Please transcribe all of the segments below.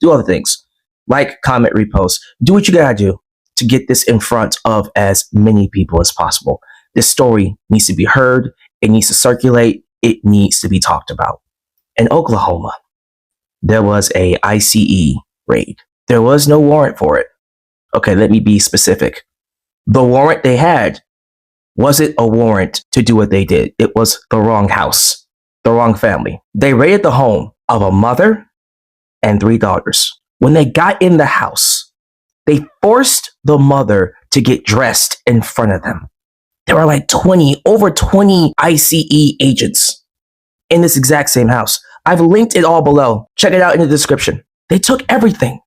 do other things. Like, comment, repost. Do what you gotta do to get this in front of as many people as possible. This story needs to be heard. It needs to circulate. It needs to be talked about. In Oklahoma, there was a ICE raid. There was no warrant for it. Okay, let me be specific. The warrant they had wasn't a warrant to do what they did. It was the wrong house, the wrong family. They raided the home of a mother and 3 daughters. When they got in the house, they forced the mother to get dressed in front of them. There were like over 20 ICE agents in this exact same house. I've linked it all below. Check it out in the description. They took everything,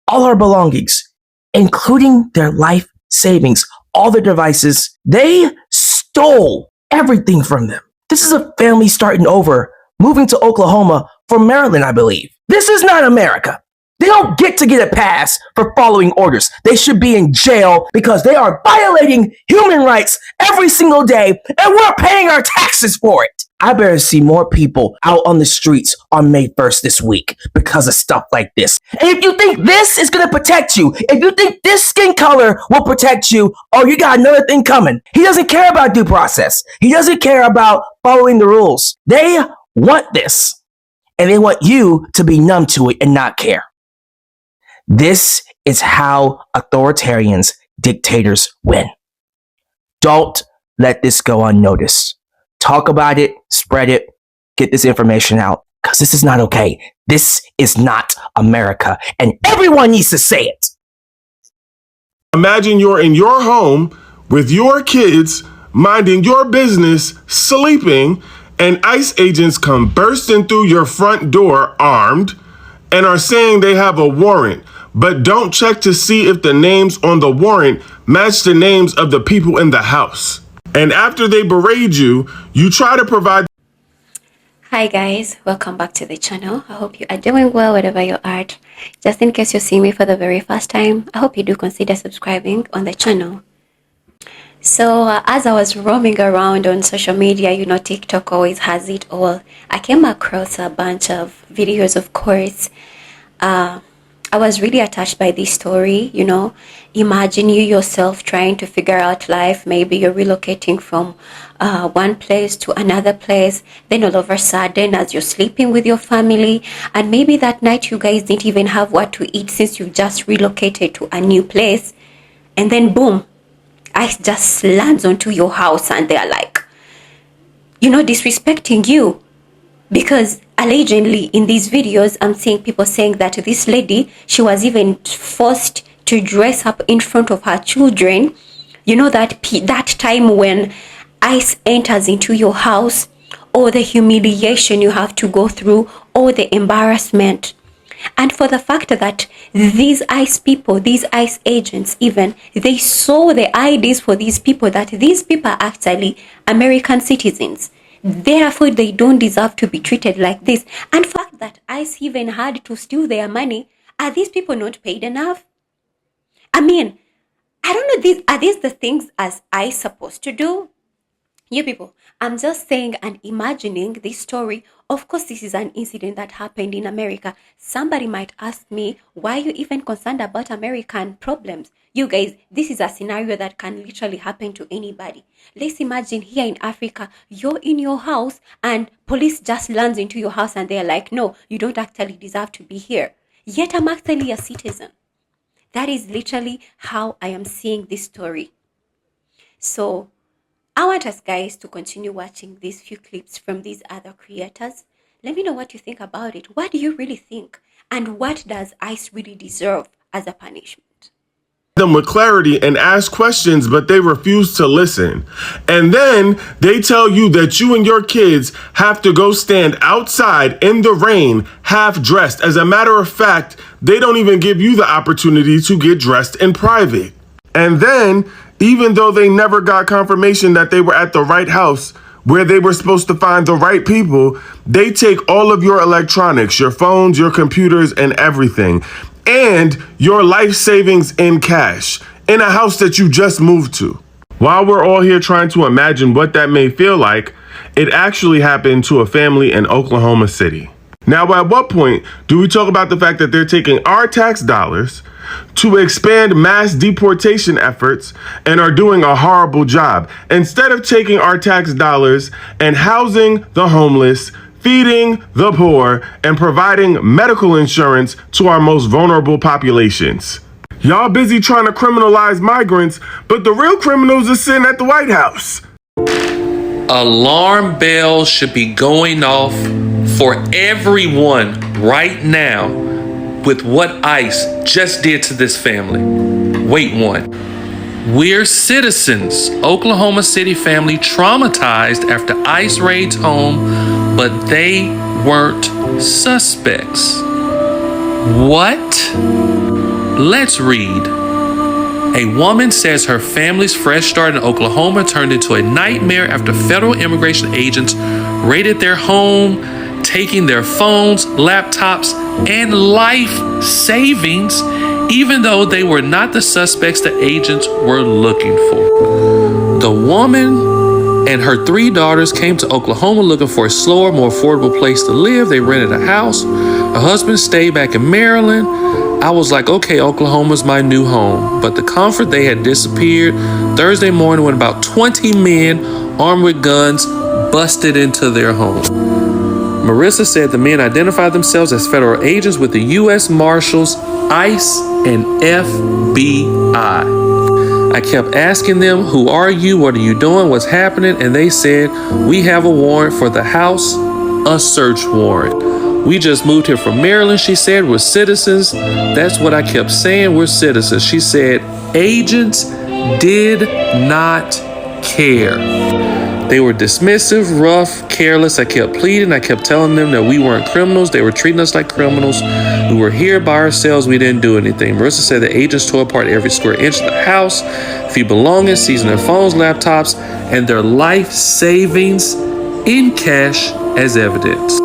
all our belongings, including their life savings, all their devices. They stole everything from them. This is a family starting over, moving to Oklahoma from Maryland, I believe. This is not America. They don't get to get a pass for following orders. They should be in jail because they are violating human rights every single day, and we're paying our taxes for it. I better see more people out on the streets on May 1st this week because of stuff like this. And if you think this is going to protect you, if you think this skin color will protect you, oh, you got another thing coming. He doesn't care about due process. He doesn't care about following the rules. They want this, and they want you to be numb to it and not care. This is how authoritarians, dictators win. Don't let this go unnoticed. Talk about it, spread it, get this information out, because this is not okay. This is not America, and everyone needs to say it. Imagine you're in your home with your kids, minding your business, sleeping, and ICE agents come bursting through your front door armed and are saying they have a warrant, but don't check to see if the names on the warrant match the names of the people in the house. And after they berate you, you try to provide. Hi guys, welcome back to the channel. I hope you are doing well wherever you are. Just in case you're seeing me for the very first time, I hope you do consider subscribing on the channel. So as I was roaming around on social media, you know, TikTok always has it all. I came across a bunch of videos, of course. I was really attached by this story, you know. Imagine you yourself trying to figure out life. Maybe you're relocating from one place to another place. Then all of a sudden, as you're sleeping with your family, and maybe that night you guys didn't even have what to eat since you just relocated to a new place. And then boom, ICE just lands onto your house and they're like, you know, disrespecting you. Because allegedly in these videos, I'm seeing people saying that this lady, she was even forced to dress up in front of her children. You know, that time when ICE enters into your house, or the humiliation you have to go through, or the embarrassment. And for the fact that these ICE people, these ICE agents even, they saw the IDs for these people, that these people are actually American citizens. Therefore, they don't deserve to be treated like this. And the fact that ICE even had to steal their money, are these people not paid enough? I mean, I don't know, are these the things as ICE supposed to do? You people, I'm just saying and imagining this story. Of course, this is an incident that happened in America. Somebody might ask me, why are you even concerned about American problems? You guys, this is a scenario that can literally happen to anybody. Let's imagine here in Africa, you're in your house and police just lands into your house and they're like, no, you don't actually deserve to be here. Yet I'm actually a citizen. That is literally how I am seeing this story. So I want us guys to continue watching these few clips from these other creators. Let me know what you think about it. What do you really think? And what does ICE really deserve as a punishment? Them with clarity and ask questions, but they refuse to listen. And then they tell you that you and your kids have to go stand outside in the rain, half dressed. As a matter of fact, they don't even give you the opportunity to get dressed in private. And then, even though they never got confirmation that they were at the right house where they were supposed to find the right people, they take all of your electronics, your phones, your computers, and everything, and your life savings in cash in a house that you just moved to. While we're all here trying to imagine what that may feel like, it actually happened to a family in Oklahoma City. Now, at what point do we talk about the fact that they're taking our tax dollars to expand mass deportation efforts and are doing a horrible job? Instead of taking our tax dollars and housing the homeless, feeding the poor, and providing medical insurance to our most vulnerable populations. Y'all busy trying to criminalize migrants, but the real criminals are sitting at the White House. Alarm bells should be going off for everyone right now with what ICE just did to this family. Wait one. We're citizens. Oklahoma City family traumatized after ICE raids home, but they weren't suspects. What? Let's read. A woman says her family's fresh start in Oklahoma turned into a nightmare after federal immigration agents raided their home, taking their phones, laptops, and life savings, even though they were not the suspects the agents were looking for. The woman and her 3 daughters came to Oklahoma looking for a slower, more affordable place to live. They rented a house. Her husband stayed back in Maryland. I was like, okay, Oklahoma's my new home. But the comfort, they had disappeared. Thursday morning when about 20 men armed with guns busted into their home. Marissa said the men identified themselves as federal agents with the U.S. Marshals, ICE, and FBI. I kept asking them, who are you? What are you doing? What's happening? And they said, we have a warrant for the house, a search warrant. We just moved here from Maryland, she said. We're citizens. That's what I kept saying. We're citizens. She said, agents did not care. They were dismissive, rough, careless. I kept pleading. I kept telling them that we weren't criminals. They were treating us like criminals. We were here by ourselves. We didn't do anything. Marissa said the agents tore apart every square inch of the house, few belongings, seizing their phones, laptops, and their life savings in cash as evidence.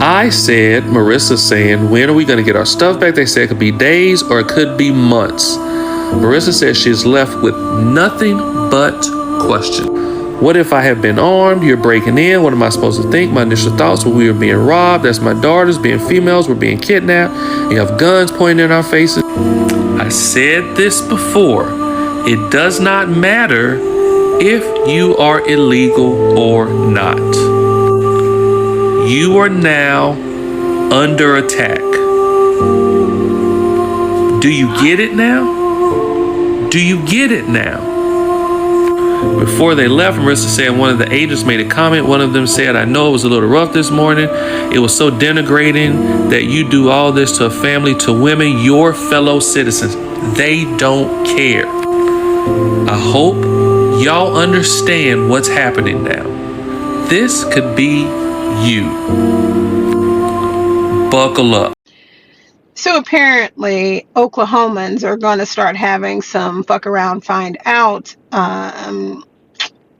I said, Marissa saying, when are we going to get our stuff back? They said it could be days or it could be months. Marissa said she's left with nothing but question. What if I have been armed? You're breaking in. What am I supposed to think? My initial thoughts were we were being robbed. That's my daughters being females. We're being kidnapped. You have guns pointing in our faces. I said this before. It does not matter if you are illegal or not. You are now under attack. Do you get it now? Do you get it now? Before they left, Marissa said one of the agents made a comment. One of them said, I know it was a little rough this morning. It was so denigrating that you do all this to a family, to women, your fellow citizens. They don't care. I hope y'all understand what's happening now. This could be you. Buckle up. So apparently, Oklahomans are going to start having some fuck around, find out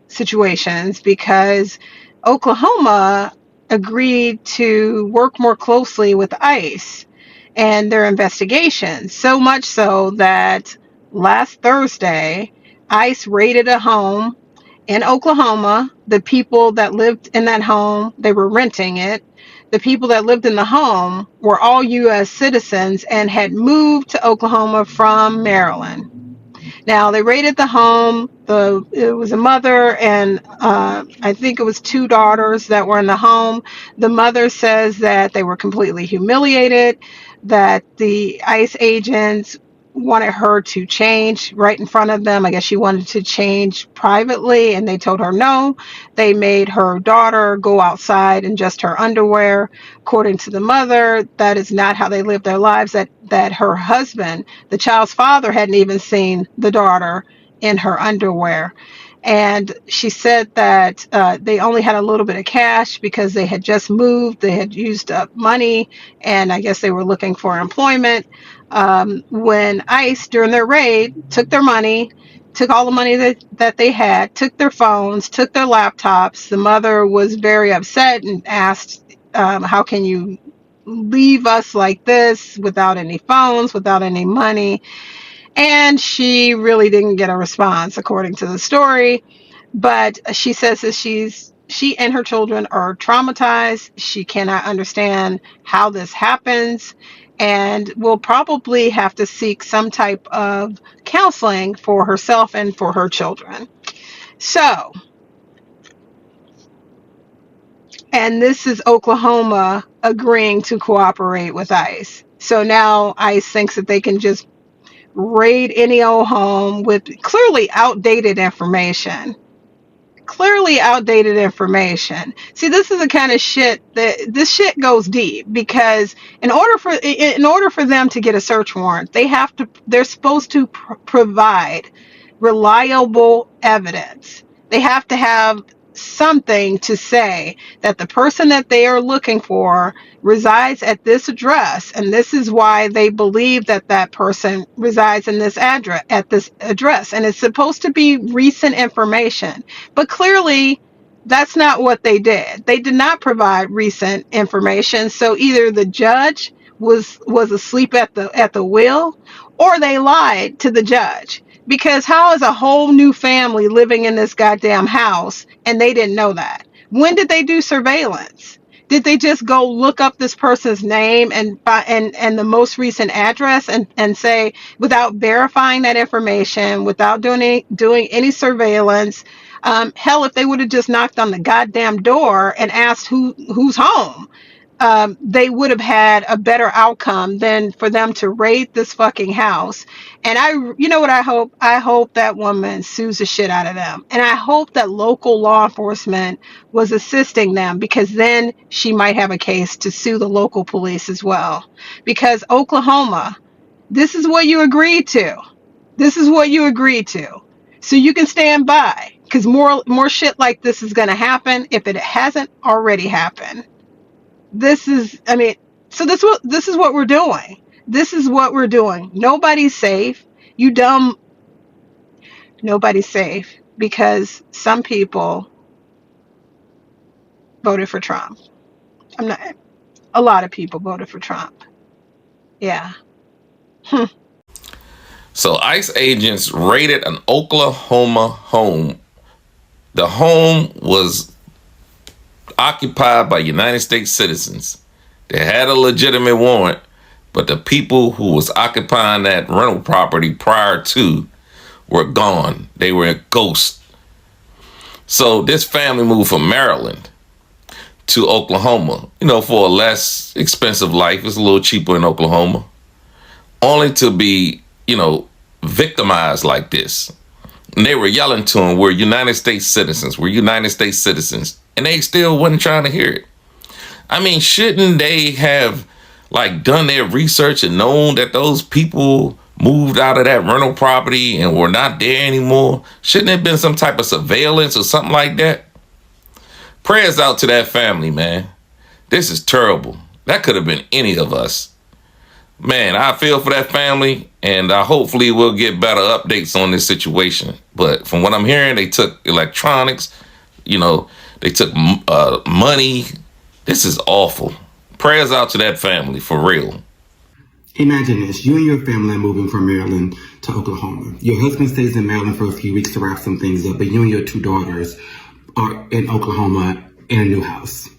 situations because Oklahoma agreed to work more closely with ICE and their investigations. So much so that last Thursday, ICE raided a home in Oklahoma. The people that lived in that home, they were renting it. The people that lived in the home were all U.S. citizens and had moved to Oklahoma from Maryland. Now, they raided the home. It was a mother and I think it was 2 daughters that were in the home. The mother says that they were completely humiliated, that the ICE agents wanted her to change right in front of them. I guess she wanted to change privately, and they told her no. They made her daughter go outside in just her underwear. According to the mother, that is not how they live their lives, that her husband, the child's father, hadn't even seen the daughter in her underwear. And she said that they only had a little bit of cash because they had just moved. They had used up money, and I guess they were looking for employment. When ICE, during their raid, took their money, took all the money that they had, took their phones, took their laptops. The mother was very upset and asked, how can you leave us like this without any phones, without any money? And she really didn't get a response, according to the story. But she says that she and her children are traumatized. She cannot understand how this happens, and will probably have to seek some type of counseling for herself and for her children. So, and this is Oklahoma agreeing to cooperate with ICE. So now ICE thinks that they can just raid any old home with clearly outdated information. See, this is the kind of shit that this shit goes deep, because in order for them to get a search warrant, they're supposed to provide reliable evidence. They have to have something to say that the person that they are looking for resides at this address, and this is why they believe that that person resides in this address, and it's supposed to be recent information. But clearly that's not what they did. They did not provide recent information. So either the judge was asleep at the wheel, or they lied to the judge. Because how is a whole new family living in this goddamn house and they didn't know that? When did they do surveillance? Did they just go look up this person's name and the most recent address and say, without verifying that information, without doing any surveillance? Hell, if they would have just knocked on the goddamn door and asked who's home, they would have had a better outcome than for them to raid this fucking house. And you know what I hope? I hope that woman sues the shit out of them. And I hope that local law enforcement was assisting them, because then she might have a case to sue the local police as well. Because Oklahoma, this is what you agreed to. This is what you agreed to. So you can stand by, because more shit like this is going to happen if it hasn't already happened. This is what we're doing. This is what we're doing. Nobody's safe. Nobody's safe, because some people voted for Trump. A lot of people voted for Trump. Yeah. So ICE agents raided an Oklahoma home. The home was occupied by United States citizens. They had a legitimate warrant, but the people who was occupying that rental property prior to were gone. They were a ghost. So this family moved from Maryland to Oklahoma, for a less expensive life. It's a little cheaper in Oklahoma, only to be, victimized like this. And they were yelling to them, we're United States citizens. We're United States citizens. And they still wasn't trying to hear it. I mean, shouldn't they have done their research and known that those people moved out of that rental property and were not there anymore? Shouldn't there have been some type of surveillance or something like that? Prayers out to that family, man. This is terrible. That could have been any of us. Man, I feel for that family, and hopefully we'll get better updates on this situation. But from what I'm hearing, they took electronics, they took money. This is awful. Prayers out to that family, for real. Imagine this. You and your family are moving from Maryland to Oklahoma. Your husband stays in Maryland for a few weeks to wrap some things up, but you and your two daughters are in Oklahoma in a new house.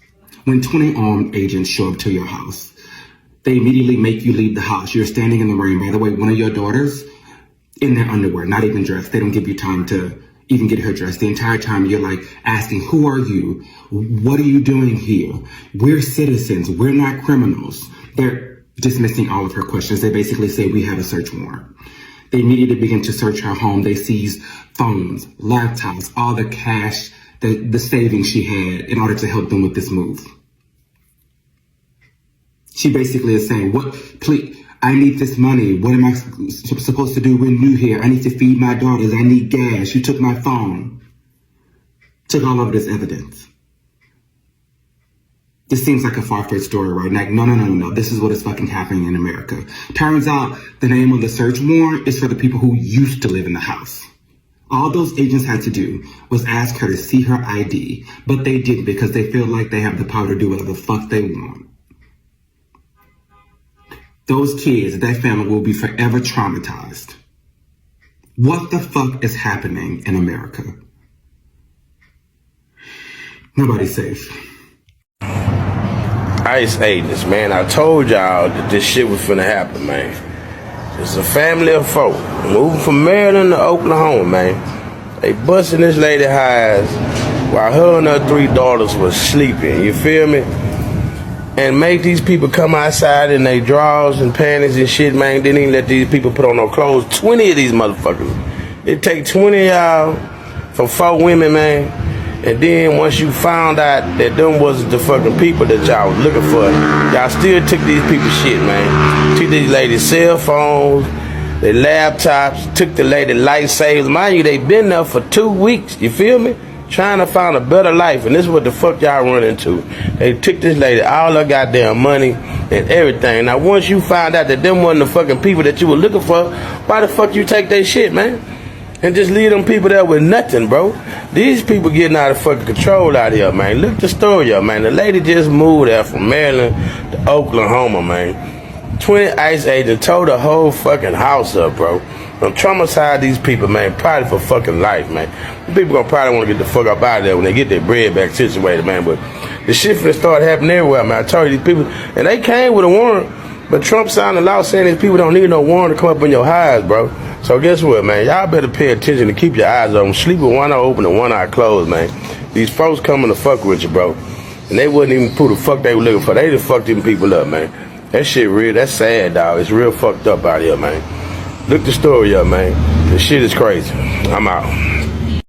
When 20 armed agents show up to your house, they immediately make you leave the house. You're standing in the rain. By the way, one of your daughters in their underwear, not even dressed. They don't give you time to even get her dressed. The entire time you're asking, who are you? What are you doing here? We're citizens. We're not criminals. They're dismissing all of her questions. They basically say, we have a search warrant. They immediately begin to search her home. They seize phones, laptops, all the cash, the savings she had in order to help them with this move. She basically is saying, please, I need this money. What am I supposed to do? We're new here. I need to feed my daughters. I need gas. You took my phone. Took all of this evidence. This seems like a far-fetched story, right? No. This is what is fucking happening in America. Turns out the name of the search warrant is for the people who used to live in the house. All those agents had to do was ask her to see her ID, but they didn't, because they feel like they have the power to do whatever the fuck they want. Those kids, that family will be forever traumatized. What the fuck is happening in America? Nobody's safe. ICE agents, man, I told y'all that this shit was finna happen, man. It's a family of folk moving from Maryland to Oklahoma, man. They busting this lady highs while her and her 3 daughters was sleeping, you feel me? And make these people come outside in their drawers and panties and shit, man. Didn't even let these people put on no clothes. 20 of these motherfuckers. It take 20 of y'all for 4 women, man. And then once you found out that them wasn't the fucking people that y'all was looking for, y'all still took these people's shit, man. Took these ladies' cell phones, their laptops, took the lady lifesavers. Mind you, they been there for 2 weeks, you feel me? Trying to find a better life, and this is what the fuck y'all run into. They took this lady all her goddamn money and everything. Now once you find out that them wasn't the fucking people that you were looking for, why the fuck you take their shit, man? And just leave them people there with nothing, bro. These people getting out of fucking control out here, man. Look the story up, man. The lady just moved there from Maryland to Oklahoma, man. 20 ICE agents tore the whole fucking house up, bro. Don't traumatize these people, man, probably for fucking life, man. The people gonna probably want to get the fuck up out of there when they get their bread back situated, man. But the shit finna start happening everywhere, man. I told you, these people, and they came with a warrant, but Trump signed a law saying these people don't need no warrant to come up in your highs, bro. So guess what, man? Y'all better pay attention and keep your eyes open. Sleep with one eye open and one eye closed, man. These folks coming to fuck with you, bro. And they wouldn't even who the fuck they were looking for. They just fucked them people up, man. That shit real, that's sad, dog. It's real fucked up out here, man. Look the story up, man. This shit is crazy. I'm out.